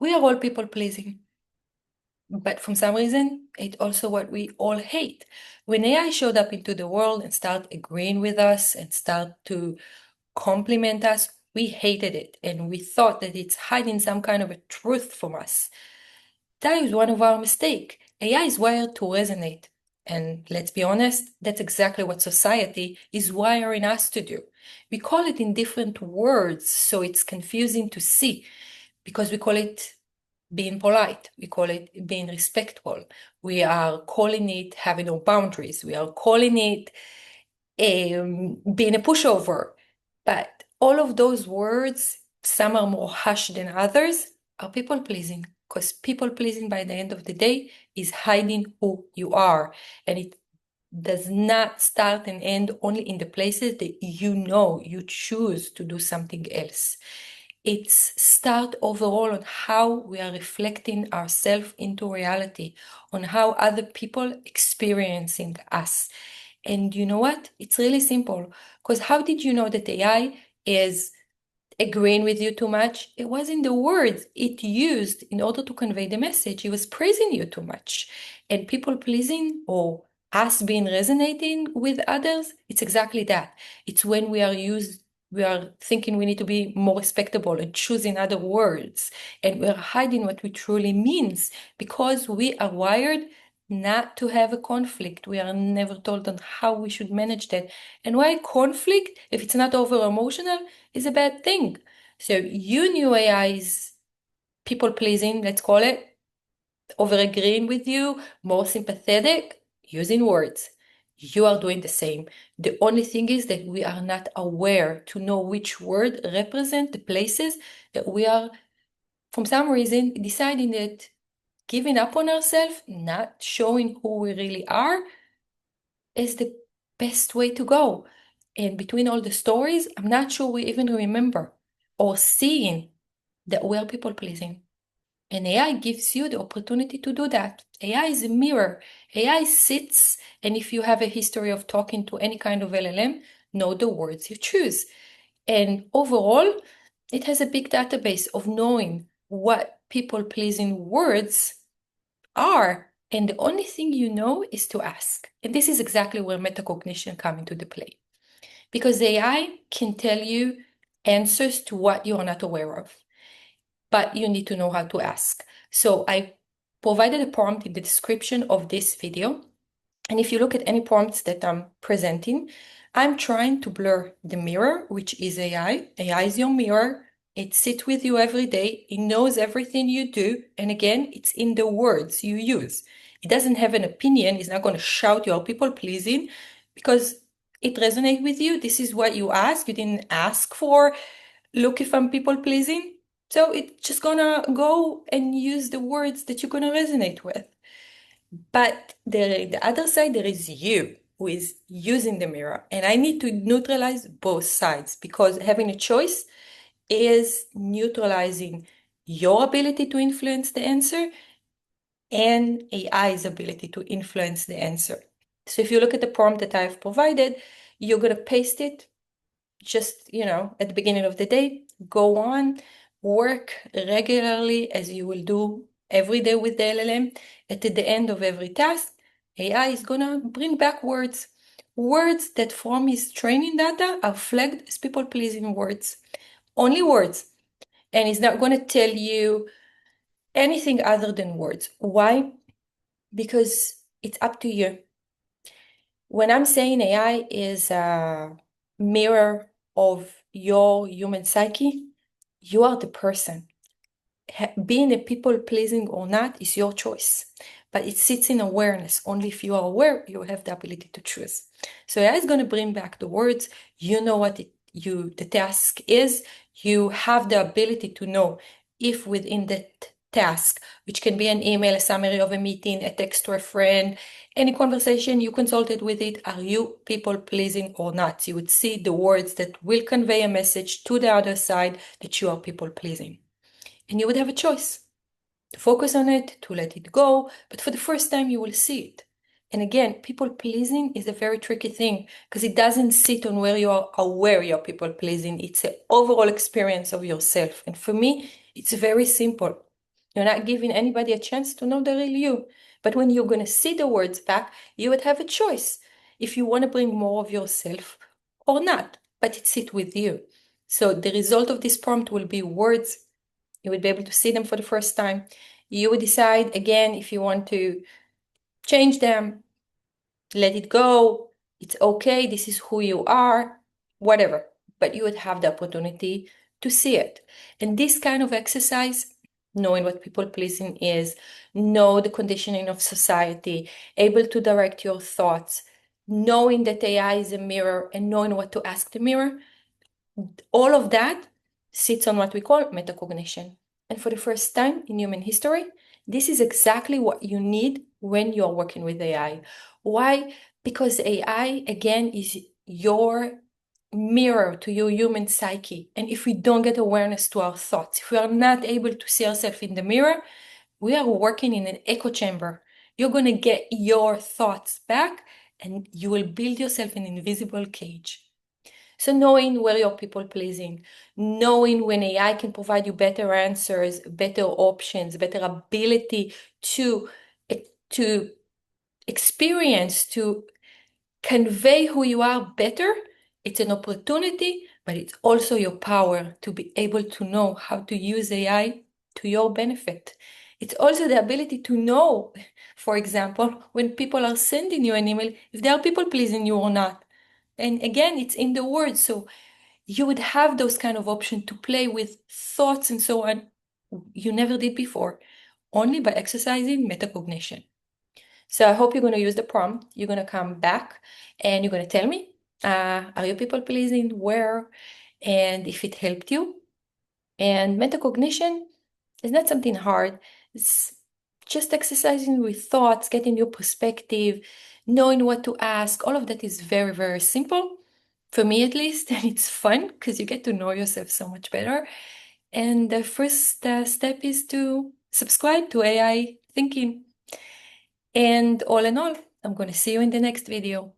We are all people pleasing. But for some reason, it's also what we all hate. When AI showed up into the world and start agreeing with us and start to compliment us, we hated it and we thought that it's hiding some kind of a truth from us. That is one of our mistakes. AI is wired to resonate. And let's be honest, that's exactly what society is wiring us to do. We call it in different words, so it's confusing to see because we call it being polite, we call it being respectful, we are calling it having no boundaries, we are calling it being a pushover. But all of those words, some are more harsh than others, are people pleasing. Because people pleasing by the end of the day is hiding who you are. And it does not start and end only in the places that you choose to do something else. It's start overall on how we are reflecting ourselves into reality, on how other people experiencing us. And you know what? It's really simple. Because how did you know that AI is agreeing with you too much? It was in the words it used in order to convey the message. It was praising you too much. And people pleasing or us being resonating with others, it's exactly that. It's when we are thinking we need to be more respectable and choosing other words. And we're hiding what we truly means because we are wired not to have a conflict. We are never told on how we should manage that. And why conflict, if it's not over emotional, is a bad thing. So you knew AI is people pleasing, let's call it, over agreeing with you, more sympathetic, using words. You are doing the same. The only thing is that we are not aware to know which word represent the places that we are, for some reason, deciding that giving up on ourselves, not showing who we really are, is the best way to go. And between all the stories, I'm not sure we even remember or seeing that we're people pleasing. And AI gives you the opportunity to do that. AI is a mirror. AI sits, and if you have a history of talking to any kind of LLM, know the words you choose. And overall, it has a big database of knowing what people pleasing words are. And the only thing you know is to ask. And this is exactly where metacognition comes into the play. Because AI can tell you answers to what you're not aware of, but you need to know how to ask. So I provided a prompt in the description of this video. And if you look at any prompts that I'm presenting, I'm trying to blur the mirror, which is AI. AI is your mirror. It sits with you every day. It knows everything you do. And again, it's in the words you use. It doesn't have an opinion. It's not going to shout you are people pleasing because it resonates with you. This is what you ask. You didn't ask for, look if I'm people pleasing. So it's just gonna go and use the words that you're gonna resonate with. But the other side, there is you who is using the mirror. And I need to neutralize both sides because having a choice is neutralizing your ability to influence the answer and AI's ability to influence the answer. So if you look at the prompt that I've provided, you're going to paste it just, at the beginning of the day, go on, work regularly as you will do every day with the LLM. At the end of every task, AI is going to bring back words that from his training data are flagged as people-pleasing words. Only words. And it's not going to tell you anything other than words. Why? Because it's up to you. When I'm saying AI is a mirror of your human psyche, you are the person. Being a people pleasing or not is your choice, but it sits in awareness. Only if you are aware, you have the ability to choose. So AI is going to bring back the words. You know what the task is. You have the ability to know if within that task, which can be an email, a summary of a meeting, a text to a friend, any conversation you consulted with it, are you people pleasing or not? You would see the words that will convey a message to the other side that you are people pleasing. And you would have a choice to focus on it, to let it go. But for the first time, you will see it. And again, people pleasing is a very tricky thing because it doesn't sit on where you are aware you're people pleasing. It's an overall experience of yourself. And for me, it's very simple. You're not giving anybody a chance to know the real you. But when you're going to see the words back, you would have a choice if you want to bring more of yourself or not, but it's it with you. So the result of this prompt will be words. You would be able to see them for the first time. You would decide again if you want to change them, let it go. It's okay. This is who you are, whatever. But you would have the opportunity to see it. And this kind of exercise, knowing what people pleasing is, know the conditioning of society, able to direct your thoughts, knowing that AI is a mirror and knowing what to ask the mirror, all of that sits on what we call metacognition. And for the first time in human history, this is exactly what you need when you're working with AI. Why? Because AI, again, is your mirror to your human psyche. And if we don't get awareness to our thoughts, if we are not able to see ourselves in the mirror, we are working in an echo chamber. You're going to get your thoughts back and you will build yourself an invisible cage. So knowing where you're people pleasing, knowing when AI can provide you better answers, better options, better ability to experience, to convey who you are better, it's an opportunity, but it's also your power to be able to know how to use AI to your benefit. It's also the ability to know, for example, when people are sending you an email, if they are people pleasing you or not. And again, it's in the words. So you would have those kind of options to play with thoughts and so on you never did before, only by exercising metacognition. So I hope you're going to use the prompt. You're going to come back and you're going to tell me, are you people pleasing? Where? And if it helped you. And metacognition is not something hard. It's just exercising with thoughts, getting your perspective, knowing what to ask. All of that is very, very simple. For me, at least, and it's fun because you get to know yourself so much better. And the first step is to subscribe to AI Thinking. And all in all, I'm going to see you in the next video.